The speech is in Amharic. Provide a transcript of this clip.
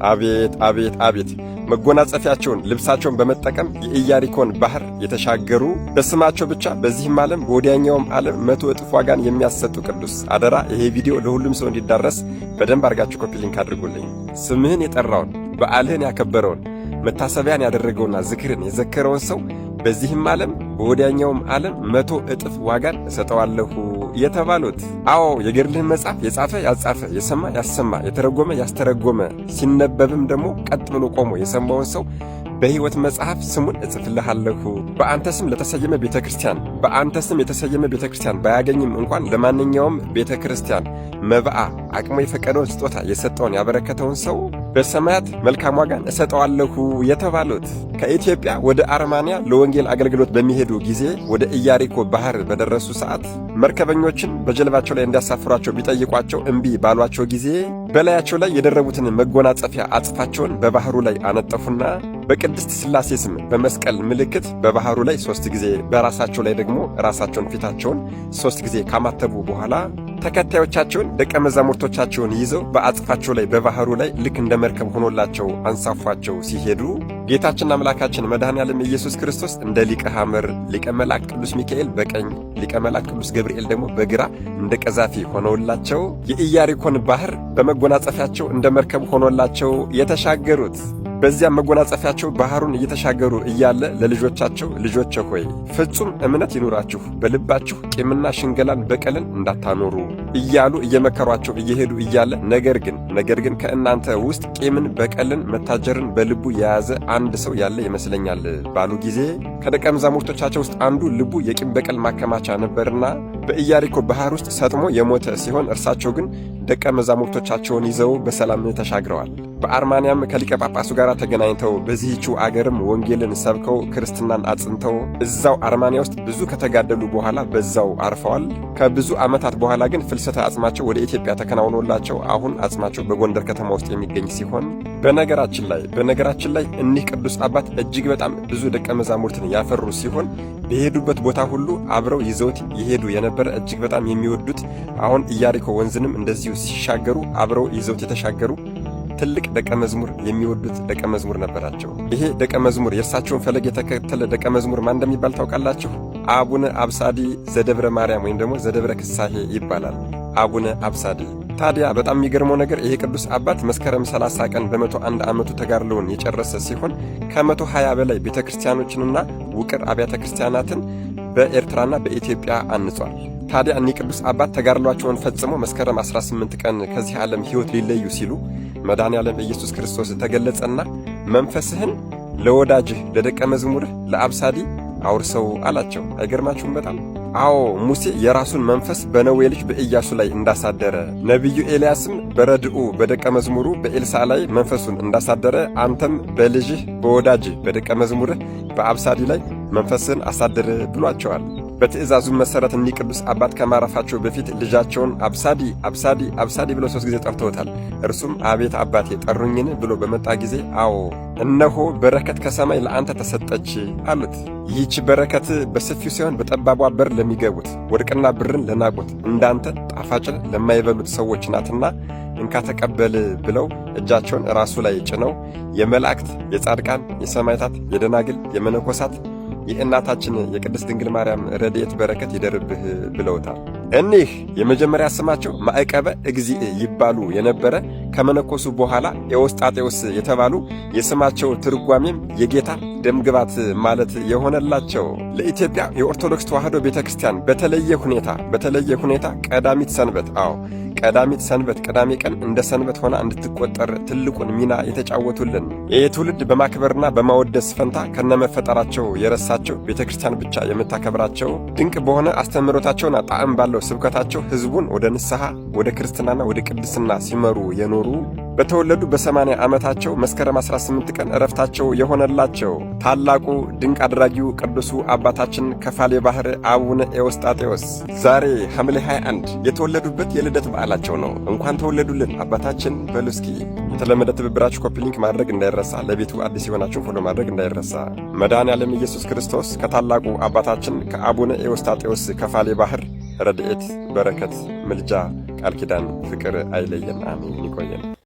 አቤት አቤት አቤት! መጎናጸፊያቸውን ልብሳቸውን በመጠቀም የኢያሪኮን ባህር የተሻገሩ በስማቸው ብቻ በዚህም ዓለም በወዲያኛውም ዓለም 100 እጥፍ ዋጋን የሚያሰጡ ቅዱስ አደራ። ይሄ ቪዲዮ ለሁሉም ሰው እንዲዳረስ በደንብ አድርጋችሁ ኮፒ ሊንክ አድርጉልኝ። ስምህን የጠራውን በዓልህን ያከበረውን መታሰቢያን ያደረገውና ዝክርን የዘከረውን ሰው በዚህም ዓለም በወዲያኛውም ዓለም 100 እጥፍ ዋጋን እሰጠዋለሁ የተባሉት። አዎ የገድልህን መጽሐፍ የጻፈ ያጻፈ፣ የሰማ ያሰማ፣ የተረጎመ ያስተረጎመ፣ ሲነበብም ደግሞ ቀጥ ብሎ ቆሞ የሰማውን ሰው በሕይወት መጽሐፍ ስሙን እጽፍልሃለሁ። በአንተ ስም ለተሰየመ ቤተክርስቲያን በአንተ ስም የተሰየመ ቤተክርስቲያን ባያገኝም እንኳን ለማንኛውም ቤተክርስቲያን መብአ አቅሙ የፈቀደውን ስጦታ የሰጠውን ያበረከተውን ሰው በሰማያት መልካም ዋጋን እሰጠዋለሁ የተባሉት። ከኢትዮጵያ ወደ አርማንያ ለወንጌል አገልግሎት በሚሄዱ ጊዜ ወደ ኢያሪኮ ባህር በደረሱ ሰዓት መርከበኞችን በጀልባቸው ላይ እንዲያሳፍሯቸው ቢጠይቋቸው እምቢ ባሏቸው ጊዜ በላያቸው ላይ የደረቡትን መጎናጸፊያ አጽፋቸውን በባህሩ ላይ አነጠፉና በቅድስት ሥላሴ ስም በመስቀል ምልክት በባህሩ ላይ 3 ጊዜ በራሳቸው ላይ ደግሞ ራሳቸውን ፊታቸውን 3 ጊዜ ካማተቡ በኋላ ተከታዮቻቸውን ደቀ መዛሙርቶቻቸውን ይዘው በአጽፋቸው ላይ በባህሩ ላይ ልክ እንደ መርከብ ሆኖላቸው አንሳፏቸው ሲሄዱ ጌታችንና አምላካችን መድኃኔዓለም ኢየሱስ ክርስቶስ እንደ ሊቀ ሐመር ሊቀ መላእክት ቅዱስ ሚካኤል በቀኝ ሊቀ መላእክት ቅዱስ ገብርኤል ደግሞ በግራ እንደ ቀዛፊ ሆነውላቸው የኢያሪኮን ባህር በመጎናጸፊያቸው እንደ መርከብ ሆኖላቸው የተሻገሩት። በዚያም መጎናጸፊያቸው ባህሩን እየተሻገሩ እያለ ለልጆቻቸው ልጆቼ ሆይ ፍጹም እምነት ይኑራችሁ፣ በልባችሁ ቂምና ሽንገላን በቀልን እንዳታኖሩ እያሉ እየመከሯቸው እየሄዱ እያለ ነገር ግን ከእናንተ ውስጥ ቂምን በቀልን መታጀርን በልቡ የያዘ አንድ ሰው ያለ ይመስለኛል ባሉ ጊዜ ከደቀ መዛሙርቶቻቸው ውስጥ አንዱ ልቡ የቂም በቀል ማከማቻ ነበርና በኢያሪኮ ባህር ውስጥ ሰጥሞ የሞተ ሲሆን እርሳቸው ግን ደቀ መዛሙርቶቻቸውን ይዘው በሰላም ተሻግረዋል። በአርማንያም ከሊቀ ጳጳሱ ጋር ተገናኝተው በዚህችው አገርም ወንጌልን ሰብከው ክርስትናን አጽንተው እዛው አርማንያ ውስጥ ብዙ ከተጋደሉ በኋላ በዛው አርፈዋል። ከብዙ ዓመታት በኋላ ግን ፍልሰተ አጽማቸው ወደ ኢትዮጵያ ተከናውኖላቸው አሁን አጽማቸው በጎንደር ከተማ ውስጥ የሚገኝ ሲሆን በነገራችን ላይ እኒህ ቅዱስ አባት እጅግ በጣም ብዙ ደቀ መዛሙርትን ያፈሩ ሲሆን በሄዱበት ቦታ ሁሉ አብረው ይዘውት ይሄዱ የነበረ እጅግ በጣም የሚወዱት አሁን ኢያሪኮ ወንዝንም እንደዚሁ ሲሻገሩ አብረው ይዘውት የተሻገሩ ትልቅ ደቀ መዝሙር የሚወዱት ደቀ መዝሙር ነበራቸው። ይሄ ደቀ መዝሙር የእርሳቸውን ፈለግ የተከተለ ደቀ መዝሙር ማን እንደሚባል ታውቃላችሁ? አቡነ አብሳዲ ዘደብረ ማርያም ወይም ደግሞ ዘደብረ ክሳሄ ይባላል። አቡነ አብሳዲ። ታዲያ በጣም የሚገርመው ነገር ይሄ ቅዱስ አባት መስከረም 30 ቀን በ101 ዓመቱ ተጋድሎውን የጨረሰ ሲሆን ከ120 በላይ ቤተክርስቲያኖችንና ውቅር አብያተ ክርስቲያናትን በኤርትራና በኢትዮጵያ አንጿል። ታዲያ እኒህ ቅዱስ አባት ተጋድሏቸውን ፈጽመው መስከረም 18 ቀን ከዚህ ዓለም ሕይወት ሊለዩ ሲሉ መድኃኔዓለም ኢየሱስ ክርስቶስ ተገለጸና መንፈስህን ለወዳጅህ ለደቀ መዝሙርህ ለአብሳዲ አውርሰው አላቸው። አይገርማችሁም? በጣም አዎ፣ ሙሴ የራሱን መንፈስ በነዌ ልጅ በኢያሱ ላይ እንዳሳደረ፣ ነቢዩ ኤልያስም በረድኡ በደቀ መዝሙሩ በኤልሳ ላይ መንፈሱን እንዳሳደረ አንተም በልጅህ በወዳጅህ በደቀ መዝሙርህ በአብሳዲ ላይ መንፈስን አሳደረ ብሏቸዋል። በትእዛዙም መሠረት እኒህ ቅዱስ አባት ከማረፋቸው በፊት ልጃቸውን አብሳዲ ብለው 3 ጊዜ ጠርተውታል። እርሱም አቤት አባቴ ጠሩኝን ብሎ በመጣ ጊዜ አዎ እነሆ በረከት ከሰማይ ለአንተ ተሰጠች አሉት። ይህች በረከት በሰፊው ሳይሆን በጠባቧ በር ለሚገቡት ወርቅና ብርን ለናቁት እንዳንተ ጣፋጭን ለማይበሉት ሰዎች ናትና እንካ ተቀበል ብለው እጃቸውን ራሱ ላይ ጭነው የመላእክት የጻድቃን የሰማዕታት የደናግል የመነኮሳት የእናታችን የቅድስት ድንግል ማርያም ረድኤት በረከት ይደርብህ ብለውታል። እኒህ የመጀመሪያ ስማቸው ማዕቀበ እግዚእ ይባሉ የነበረ ከመነኮሱ በኋላ ኤዎስጣቴዎስ የተባሉ የስማቸው ትርጓሜም የጌታ ደምግባት ማለት የሆነላቸው ለኢትዮጵያ የኦርቶዶክስ ተዋሕዶ ቤተክርስቲያን በተለየ ሁኔታ ቀዳሚት ሰንበት ቅዳሜ ቀን እንደ ሰንበት ሆና እንድትቆጠር ትልቁን ሚና የተጫወቱልን ይህ ትውልድ በማክበርና በማወደስ ፈንታ ከነመፈጠራቸው የረሳቸው ቤተክርስቲያን ብቻ የምታከብራቸው ድንቅ በሆነ አስተምህሮታቸውና ጣዕም ባለው ስብከታቸው ሕዝቡን ወደ ንስሐ ወደ ክርስትናና ወደ ቅድስና ሲመሩ የኖሩ በተወለዱ በ80 ዓመታቸው መስከረም 18 ቀን ዕረፍታቸው የሆነላቸው ታላቁ ድንቅ አድራጊው ቅዱሱ አባታችን ከፋሌ ባህር አቡነ ኤዎስጣቴዎስ ዛሬ ሐምሌ 21 የተወለዱበት የልደት በዓላቸው ነው። እንኳን ተወለዱልን አባታችን በሉ እስኪ። የተለመደ ትብብራችሁ ኮፒ ሊንክ ማድረግ እንዳይረሳ፣ ለቤቱ አዲስ የሆናችሁ ፎሎ ማድረግ እንዳይረሳ። መድኃኔዓለም ኢየሱስ ክርስቶስ ከታላቁ አባታችን ከአቡነ ኤዎስጣቴዎስ ከፋሌ ባህር ረድኤት፣ በረከት፣ ምልጃ፣ ቃል ኪዳን፣ ፍቅር አይለየን። አሜን። ይቆየን።